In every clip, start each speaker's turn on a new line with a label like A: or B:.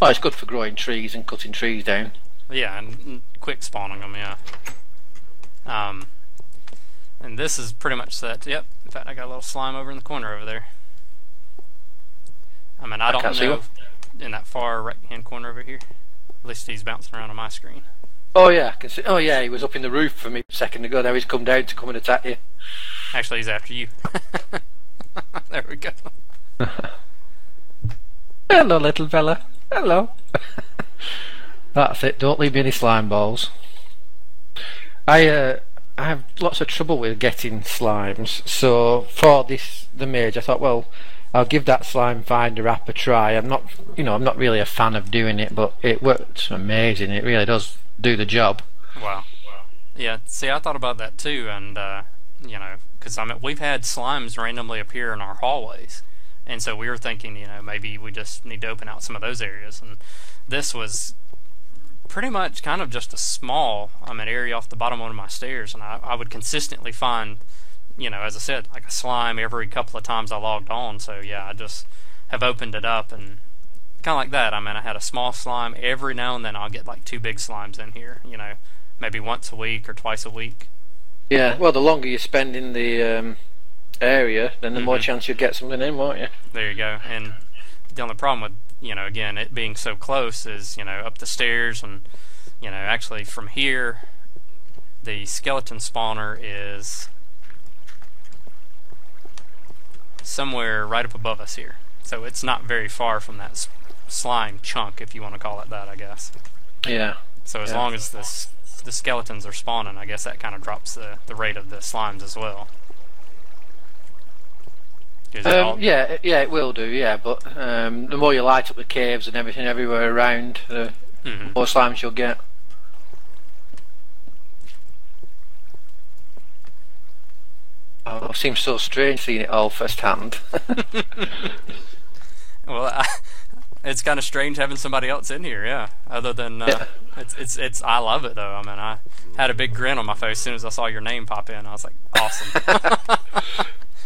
A: Well, it's good for growing trees and cutting trees down.
B: Yeah, and quick spawning them, yeah. And this is pretty much that. Yep, in fact, I got a little slime over in the corner over there. I mean, I don't know in that far right-hand corner over here. At least he's bouncing around on my screen.
A: Oh yeah, I can see. Oh yeah, he was up in the roof for me a second ago. Now he's come down to come and attack you.
B: Actually, he's after you. There we go.
A: Hello, little fella. Hello. That's it. Don't leave me any slime balls. I have lots of trouble with getting slimes. So for the mage, I thought, well, I'll give that slime finder app a try. I'm not really a fan of doing it, but it worked amazing. It really does do the job.
B: Wow. Yeah. See, I thought about that too, and because we've had slimes randomly appear in our hallways, and so we were thinking, maybe we just need to open out some of those areas, and this was pretty much kind of just a small area off the bottom of one of my stairs, and I would consistently find, as I said, like a slime every couple of times I logged on. So yeah, I just have opened it up, and kind of like that. I had a small slime. Every now and then I'll get like 2 big slimes in here, maybe once a week or twice a week.
A: Yeah, well, the longer you spend in the area, then the more chance you'll get something in, won't you?
B: There you go. And the only problem with, again, it being so close is, up the stairs, and, actually from here, the skeleton spawner is somewhere right up above us here. So it's not very far from that slime chunk, if you want to call it that, I guess.
A: Yeah.
B: So as long as the skeletons are spawning, I guess that kind of drops the rate of the slimes as well.
A: Yeah, it will do. Yeah, but the more you light up the caves and everything everywhere around, the more slimes you'll get. Oh, it seems so strange seeing it all first hand.
B: Well, it's kind of strange having somebody else in here. Yeah, other than it's I love it though. I had a big grin on my face as soon as I saw your name pop in. I was like, awesome.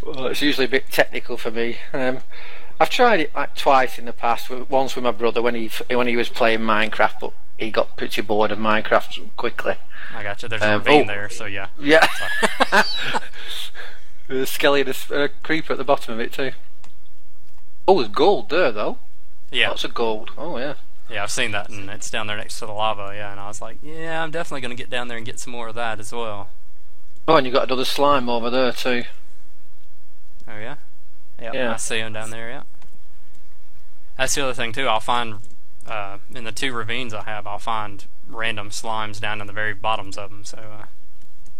A: Well, it's usually a bit technical for me. I've tried it like twice in the past. Once with my brother when he was playing Minecraft, but he got pretty bored of Minecraft quickly.
B: I got you. There's a ravine there, so yeah.
A: Yeah. There's a skeleton creeper at the bottom of it too. Oh, there's gold there though.
B: Yeah.
A: Lots of gold. Oh yeah.
B: Yeah, I've seen that, and it's down there next to the lava. Yeah, and I was like, yeah, I'm definitely going to get down there and get some more of that as well.
A: Oh, and you got another slime over there too.
B: Oh yeah? Yep,
A: Yeah.
B: I see him down there, yeah. That's the other thing too, I'll find, in the 2 ravines I have, I'll find random slimes down in the very bottoms of them, so...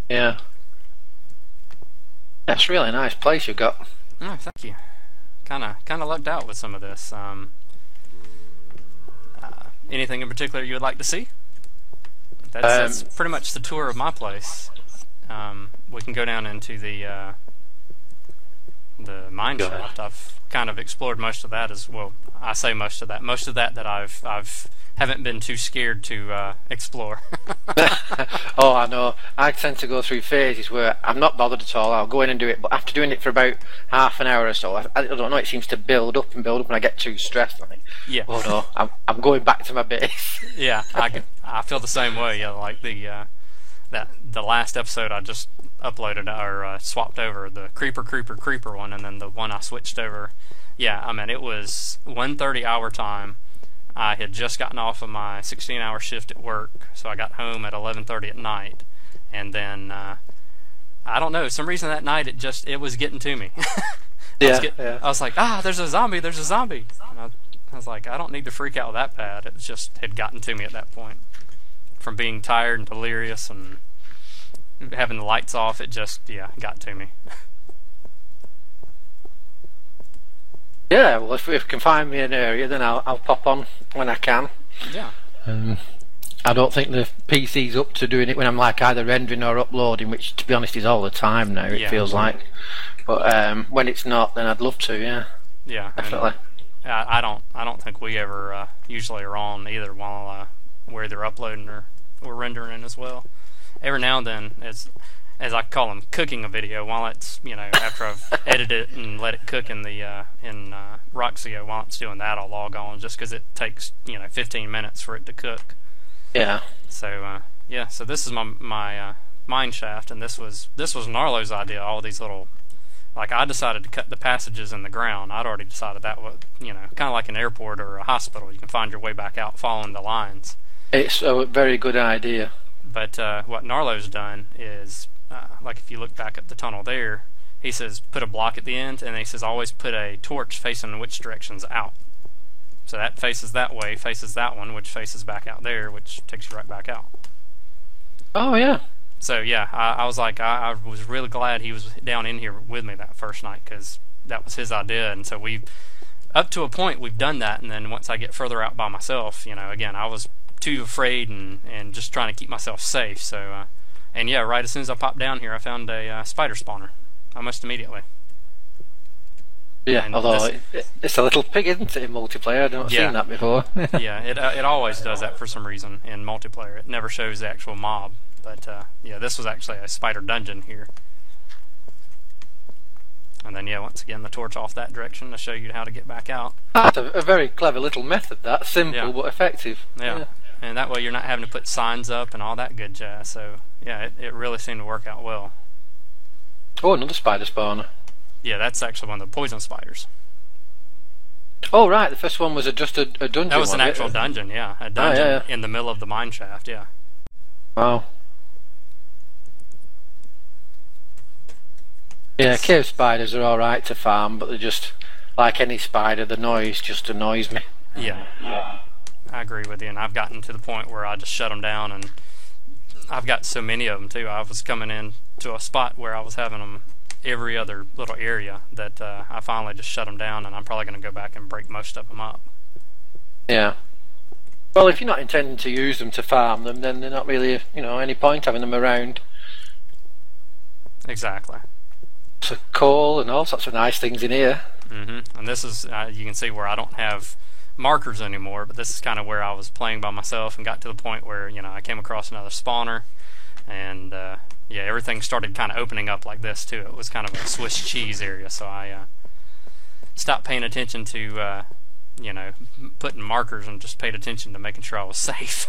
A: Yeah. That's a really nice place you got.
B: Oh, thank you. Kinda lucked out with some of this. Anything in particular you would like to see? That's pretty much the tour of my place. We can go down into the mine shaft. I've kind of explored most of that as well. I say most of that. Most of that I've haven't been too scared to explore.
A: Oh, I know. I tend to go through phases where I'm not bothered at all. I'll go in and do it, but after doing it for about half an hour or so, I don't know. It seems to build up, and I get too stressed. I think,
B: yeah.
A: Oh no, I'm going back to my base.
B: Yeah, I feel the same way. Yeah, like the last episode I just uploaded or swapped over, the creeper one, and then the one I switched over. Yeah, it was 1:30 our time. I had just gotten off of my 16-hour shift at work, so I got home at 11:30 at night, and then I don't know, some reason that night it was getting to me. I was like, there's a zombie. And I was like, I don't need to freak out that bad. It just had gotten to me at that point. From being tired and delirious and having the lights off, it just, got to me.
A: Yeah, well, if you can find me an area, then I'll pop on when I can.
B: Yeah.
A: I don't think the PC's up to doing it when I'm like either rendering or uploading, which to be honest is all the time now. It feels like. But when it's not, then I'd love to. Yeah.
B: Yeah.
A: Definitely.
B: I don't think we ever usually are on either while we're either uploading or we're rendering as well. Every now and then, as I call them, cooking a video while it's, after I've edited it and let it cook in the Roxio. While it's doing that, I'll log on just because it takes 15 minutes for it to cook.
A: Yeah.
B: So so this is my mine shaft, and this was Narlo's idea. All these little, like, I decided to cut the passages in the ground. I'd already decided that was kind of like an airport or a hospital. You can find your way back out following the lines.
A: It's a very good idea.
B: But what Narlo's done is, like, if you look back at the tunnel there, he says put a block at the end, and he says always put a torch facing which direction's out. So that faces that way, faces that one, which faces back out there, which takes you right back out.
A: Oh, yeah.
B: So, yeah, I was like, I was really glad he was down in here with me that first night, because that was his idea. And so up to a point, we've done that, and then once I get further out by myself, again, I was too afraid and just trying to keep myself safe. So, and yeah, right as soon as I popped down here, I found a spider spawner almost immediately.
A: Yeah,
B: And
A: although it's a little pig, isn't it, in multiplayer? I've not seen that before.
B: Yeah, it always does that for some reason in multiplayer. It never shows the actual mob. But, yeah, this was actually a spider dungeon here. And then, yeah, once again, the torch off that direction to show you how to get back out.
A: That's a very clever little method, that. Simple but effective.
B: Yeah. And that way you're not having to put signs up and all that good jazz. So, yeah, it really seemed to work out well.
A: Oh, another spider spawner.
B: Yeah, that's actually one of the poison spiders.
A: Oh, right, the first one was just a dungeon.
B: That was an actual dungeon, yeah. A dungeon in the middle of the mine shaft, yeah.
A: Wow. Yeah, cave spiders are alright to farm, but they're just, like any spider, the noise just annoys me.
B: Yeah, I agree with you, and I've gotten to the point where I just shut them down, and I've got so many of them too. I was coming in to a spot where I was having them every other little area that I finally just shut them down, and I'm probably going to go back and break most of them up.
A: Yeah. Well, if you're not intending to use them to farm them, then they're not really, any point having them around.
B: Exactly.
A: So coal and all sorts of nice things in here.
B: And this is, you can see where I don't have markers anymore, but this is kind of where I was playing by myself and got to the point where, I came across another spawner, and yeah, everything started kind of opening up like this too. It was kind of a Swiss cheese area, so I stopped paying attention to, putting markers and just paid attention to making sure I was safe.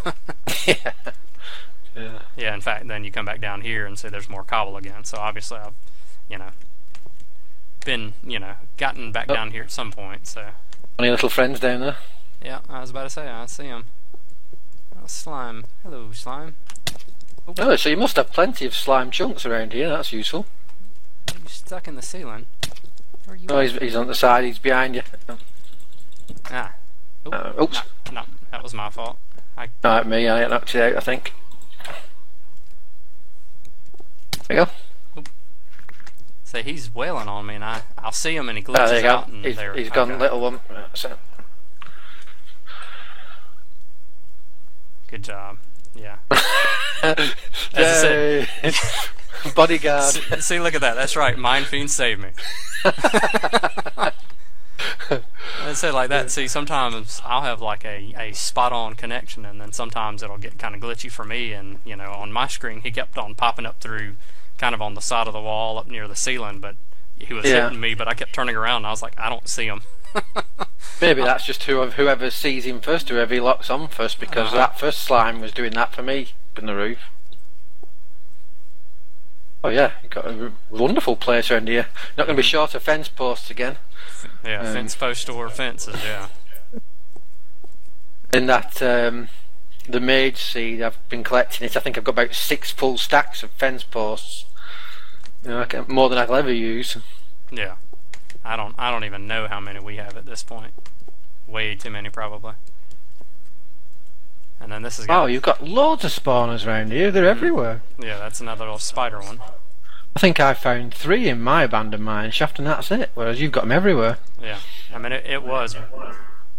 B: Yeah, in fact, then you come back down here and say there's more cobble again, so obviously I've been, gotten back down here at some point, so.
A: Any little friends down there?
B: Yeah, I was about to say, I see them. Oh, slime. Hello, slime.
A: Oh, so you must have plenty of slime chunks around here, that's useful.
B: You're stuck in the ceiling. Where are you?
A: Oh, he's on the side, he's behind you.
B: Ah.
A: Oops.
B: No, that was my fault.
A: Alright, me, I knocked you out, I think. There you go.
B: So he's wailing on me, and I'll see him, and he glitches out. And
A: he's gone, little one. So.
B: Good job. Yeah.
A: Yay. Bodyguard.
B: See, look at that. That's right. Mind Fiend saved me. I said like that. See, sometimes I'll have like a spot-on connection, and then sometimes it'll get kind of glitchy for me. And on my screen, he kept on popping up through, kind of on the side of the wall up near the ceiling, but he was hitting me. But I kept turning around, and I was like, I don't see him.
A: Maybe that's just whoever sees him first, whoever he locks on first, because that first slime was doing that for me in the roof. Oh yeah, you've got a wonderful place around here. Not going to be short of fence posts again.
B: Yeah, fence post or fences, yeah.
A: In that, the mage seed, I've been collecting it. I think I've got about 6 full stacks of fence posts. More than I'll ever use.
B: Yeah. I don't even know how many we have at this point. Way too many, probably. And then this is.
A: Oh, you've got loads of spawners around here. They're everywhere.
B: Yeah, that's another little spider one.
A: I think I found 3 in my abandoned mine shaft, and that's it. Whereas you've got them everywhere.
B: Yeah, I mean it was.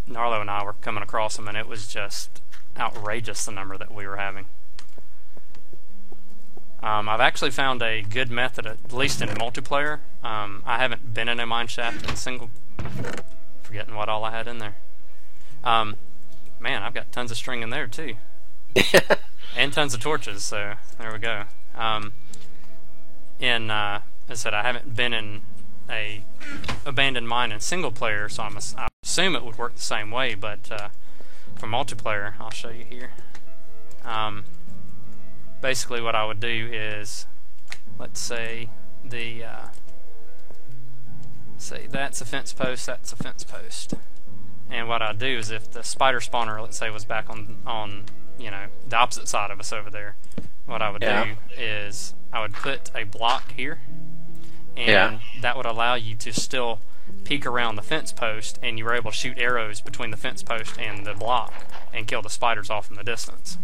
B: Narlo and I were coming across them, and it was just outrageous the number that we were having. I've actually found a good method, at least in multiplayer. I haven't been in a mine shaft in single. Forgetting what all I had in there. Man, I've got tons of string in there too, and tons of torches. So there we go. as I said, I haven't been in a abandoned mine in single player, so I assume it would work the same way. But for multiplayer, I'll show you here. Basically, what I would do is, let's say say that's a fence post, that's a fence post. And what I'd do is, if the spider spawner, let's say, was back on the opposite side of us over there, what I would do is I would put a block here, and that would allow you to still peek around the fence post, and you were able to shoot arrows between the fence post and the block and kill the spiders off in the distance.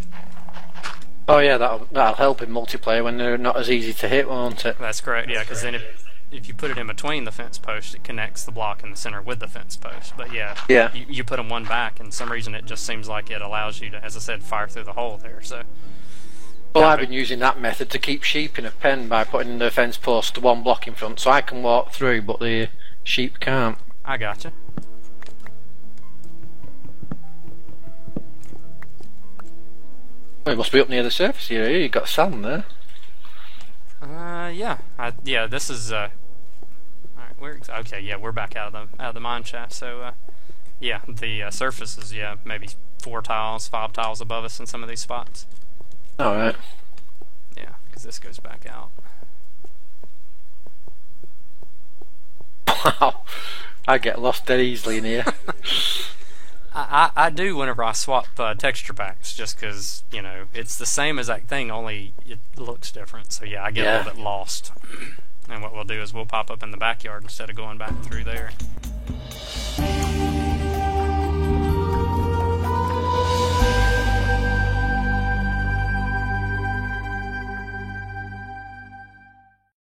A: Oh yeah, that'll help in multiplayer when they're not as easy to hit, won't it?
B: That's correct, yeah, because then if you put it in between the fence post, it connects the block in the center with the fence post. But you put them one back, and for some reason it just seems like it allows you to, as I said, fire through the hole there. So,
A: well, I've been using that method to keep sheep in a pen by putting the fence post one block in front, so I can walk through, but the sheep can't.
B: I gotcha.
A: Well, it must be up near the surface here. You've got sand there.
B: This is all right. Okay. Yeah, we're back out of the mine shaft. So, the surface is maybe 4 tiles, 5 tiles above us in some of these spots.
A: All right.
B: Yeah, because this goes back out.
A: Wow, I get lost dead easily in here.
B: I do whenever I swap texture packs, just because it's the same exact thing, only it looks different. So I get a little bit lost. And what we'll do is we'll pop up in the backyard instead of going back through there.